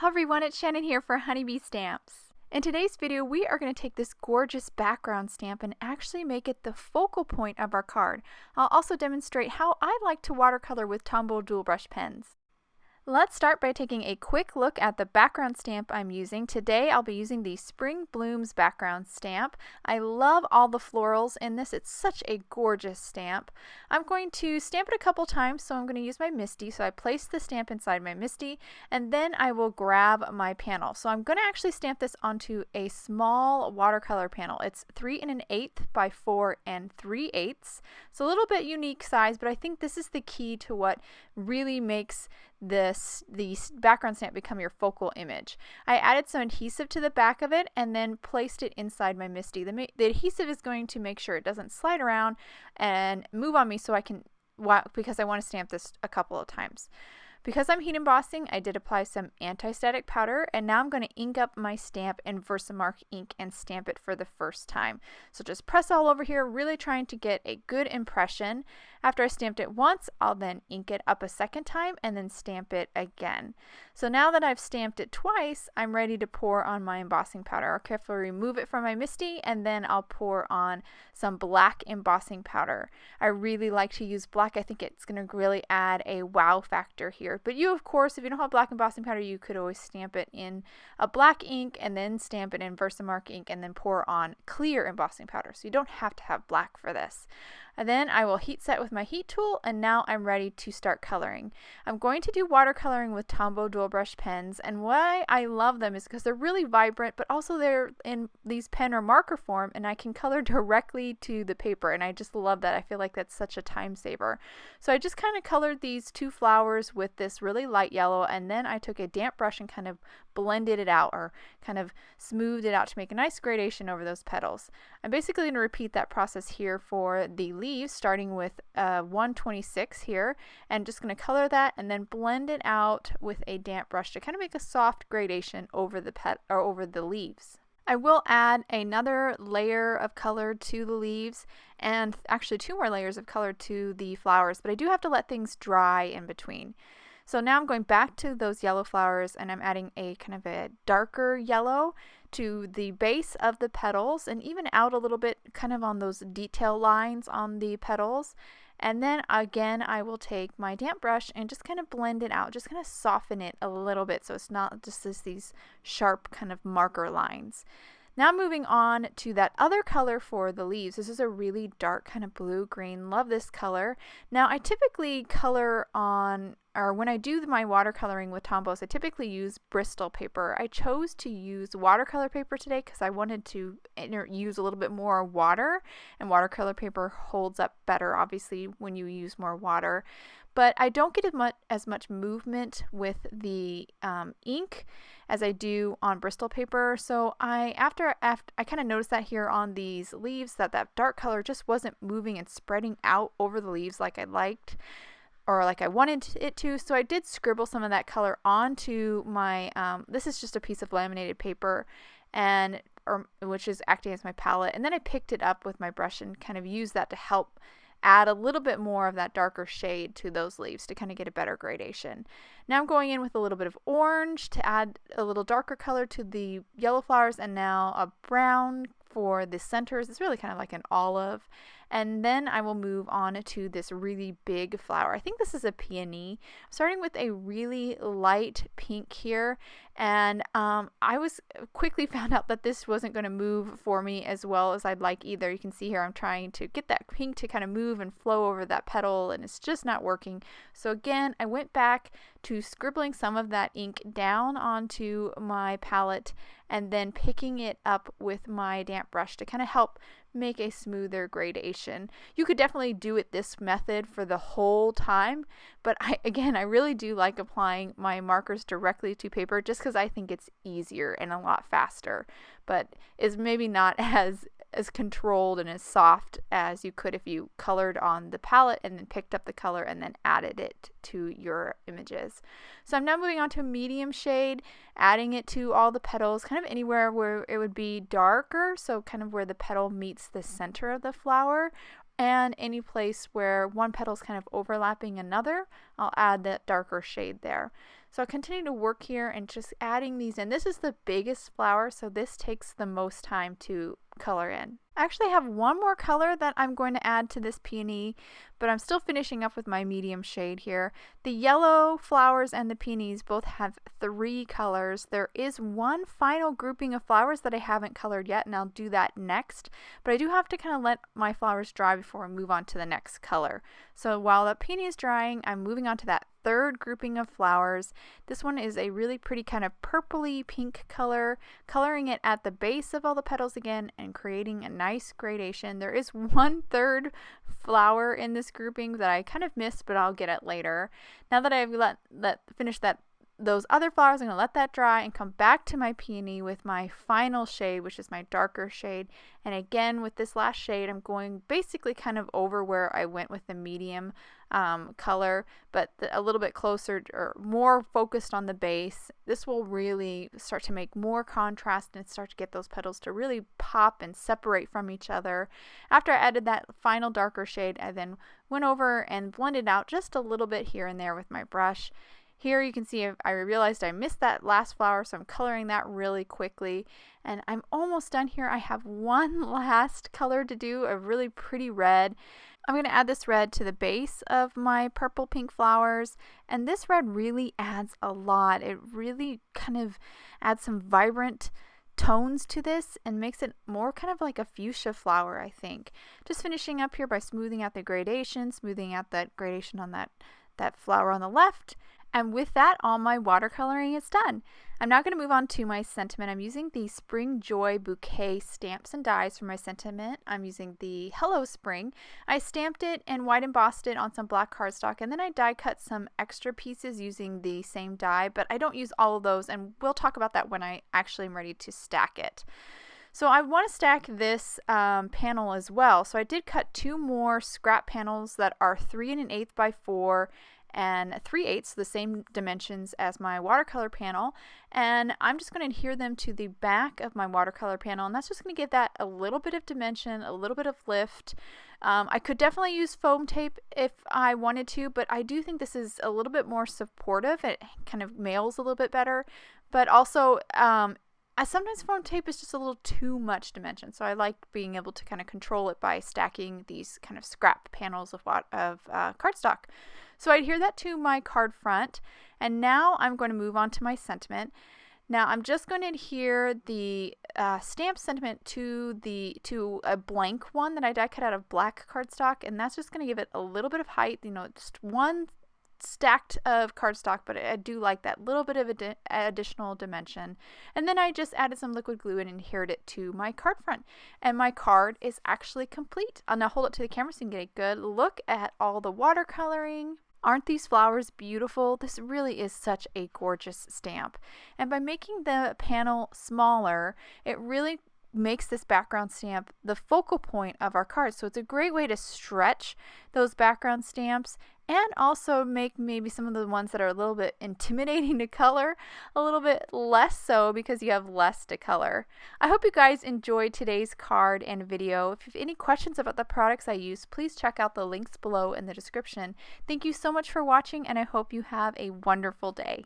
everyone, it's Shannon here for Honeybee Stamps. In today's video, we are going to take this gorgeous background stamp and actually make it the focal point of our card. I'll also demonstrate how I like to watercolor with Tombow dual brush pens. Let's start by taking a quick look at the background stamp I'm using. Today I'll be using the Spring Blooms background stamp. I love all the florals in this. It's such a gorgeous stamp. I'm going to stamp it a couple times, so I'm going to use my MISTI. So I place the stamp inside my MISTI and then I will grab my panel. So I'm going to actually stamp this onto a small watercolor panel. It's 3 1/8 by 4 3/8. So a little bit unique size, but I think this is the key to what really makes the background stamp become your focal image. I added some adhesive to the back of it and then placed it inside my MISTI. The adhesive is going to make sure it doesn't slide around and move on me, so I can, because I want to stamp this a couple of times. Because I'm heat embossing, I did apply some anti-static powder, and now I'm going to ink up my stamp in VersaMark ink and stamp it for the first time. So just press all over here, really trying to get a good impression. After I stamped it once, I'll then ink it up a second time and then stamp it again. So now that I've stamped it twice, I'm ready to pour on my embossing powder. I'll carefully remove it from my MISTI and then I'll pour on some black embossing powder. I really like to use black. I think it's going to really add a wow factor here. But you, of course, if you don't have black embossing powder, you could always stamp it in a black ink and then stamp it in VersaMark ink and then pour on clear embossing powder. So you don't have to have black for this. And then I will heat set with my heat tool, and now I'm ready to start coloring. I'm going to do watercoloring with Tombow dual brush pens, and why I love them is because they're really vibrant, but also they're in these pen or marker form, and I can color directly to the paper, and I just love that. I feel like that's such a time saver. So I just kind of colored these two flowers with this really light yellow, and then I took a damp brush and kind of blended it out, or kind of smoothed it out to make a nice gradation over those petals. I'm basically going to repeat that process here for the leaves, starting with 126 here, and just going to color that and then blend it out with a damp brush to kind of make a soft gradation over the over the leaves. I will add another layer of color to the leaves, and actually 2 more layers of color to the flowers, but I do have to let things dry in between. So now I'm going back to those yellow flowers, and I'm adding a kind of a darker yellow to the base of the petals and even out a little bit kind of on those detail lines on the petals. And then again, I will take my damp brush and just kind of blend it out, just kind of soften it a little bit so it's not just these sharp kind of marker lines. Now moving on to that other color for the leaves. This is a really dark kind of blue-green. Love this color. Now I typically color on, or when I do my watercoloring with Tombows, I typically use Bristol paper. I chose to use watercolor paper today because I wanted to use a little bit more water, and watercolor paper holds up better obviously when you use more water. But I don't get as much movement with the ink as I do on Bristol paper. So I kind of noticed that here on these leaves that dark color just wasn't moving and spreading out over the leaves like I liked, or like I wanted it to. So I did scribble some of that color onto my, this is just a piece of laminated paper, and which is acting as my palette. And then I picked it up with my brush and kind of used that to help add a little bit more of that darker shade to those leaves to kind of get a better gradation. Now I'm going in with a little bit of orange to add a little darker color to the yellow flowers, and now a brown for the centers. It's really kind of like an olive. And then I will move on to this really big flower. I think this is a peony. I'm starting with a really light pink here, and I was quickly found out that this wasn't going to move for me as well as I'd like either. You can see here I'm trying to get that pink to kind of move and flow over that petal, and it's just not working. So again, I went back to scribbling some of that ink down onto my palette and then picking it up with my damp brush to kind of help make a smoother gradation. You could definitely do it this method for the whole time, but I really do like applying my markers directly to paper just because I think it's easier and a lot faster, but is maybe not as controlled and as soft as you could if you colored on the palette and then picked up the color and then added it to your images. So I'm now moving on to a medium shade, adding it to all the petals, kind of anywhere where it would be darker, so kind of where the petal meets the center of the flower, and any place where one petal is kind of overlapping another, I'll add that darker shade there. So I'll continue to work here and just adding these in. This is the biggest flower, so this takes the most time to color in. I actually have one more color that I'm going to add to this peony, but I'm still finishing up with my medium shade here. The yellow flowers and the peonies both have 3 colors. There is one final grouping of flowers that I haven't colored yet, and I'll do that next, but I do have to kind of let my flowers dry before I move on to the next color. So while the peony is drying, I'm moving on to that 3rd grouping of flowers. This one is a really pretty kind of purpley pink color, coloring it at the base of all the petals again and creating a nice gradation. There is 1/3 flower in this grouping that I kind of missed, but I'll get it later. Now that I've finished those other flowers, I'm going to let that dry and come back to my peony with my final shade, which is my darker shade. And again, with this last shade, I'm going basically kind of over where I went with the medium color, but a little bit closer or more focused on the base. This will really start to make more contrast and start to get those petals to really pop and separate from each other. After I added that final darker shade, I then went over and blended out just a little bit here and there with my brush. Here you can see I realized I missed that last flower, so I'm coloring that really quickly. And I'm almost done here. I have one last color to do, a really pretty red. I'm going to add this red to the base of my purple pink flowers. And this red really adds a lot. It really kind of adds some vibrant tones to this and makes it more kind of like a fuchsia flower, I think. Just finishing up here by smoothing out the gradation, smoothing out that gradation on that flower on the left. And with that, all my watercoloring is done. I'm now going to move on to my sentiment. I'm using the Spring Joy Bouquet stamps and dies for my sentiment. I'm using the Hello Spring. I stamped it and white embossed it on some black cardstock, and then I die cut some extra pieces using the same die, but I don't use all of those, and we'll talk about that when I actually am ready to stack it. So I want to stack this panel as well. So I did cut 2 more scrap panels that are 3 1/8 by 4 and 3/8, the same dimensions as my watercolor panel, and I'm just going to adhere them to the back of my watercolor panel, and that's just going to give that a little bit of dimension, a little bit of lift. I could definitely use foam tape if I wanted to, but I do think this is a little bit more supportive. It kind of mails a little bit better, but also sometimes foam tape is just a little too much dimension, so I like being able to kind of control it by stacking these kind of scrap panels of cardstock. So I adhere that to my card front, and now I'm going to move on to my sentiment. Now I'm just going to adhere the stamp sentiment to a blank one that I die cut out of black cardstock, and that's just going to give it a little bit of height. You know, just one stacked of cardstock, but I do like that little bit of additional dimension. And then I just added some liquid glue and adhered it to my card front, and my card is actually complete. I'll now hold it to the camera so you can get a good look at all the watercoloring. Aren't these flowers beautiful? This really is such a gorgeous stamp. And by making the panel smaller, it really makes this background stamp the focal point of our card. So it's a great way to stretch those background stamps and also make maybe some of the ones that are a little bit intimidating to color a little bit less so because you have less to color. I hope you guys enjoyed today's card and video. If you have any questions about the products I use, please check out the links below in the description. Thank you so much for watching, and I hope you have a wonderful day.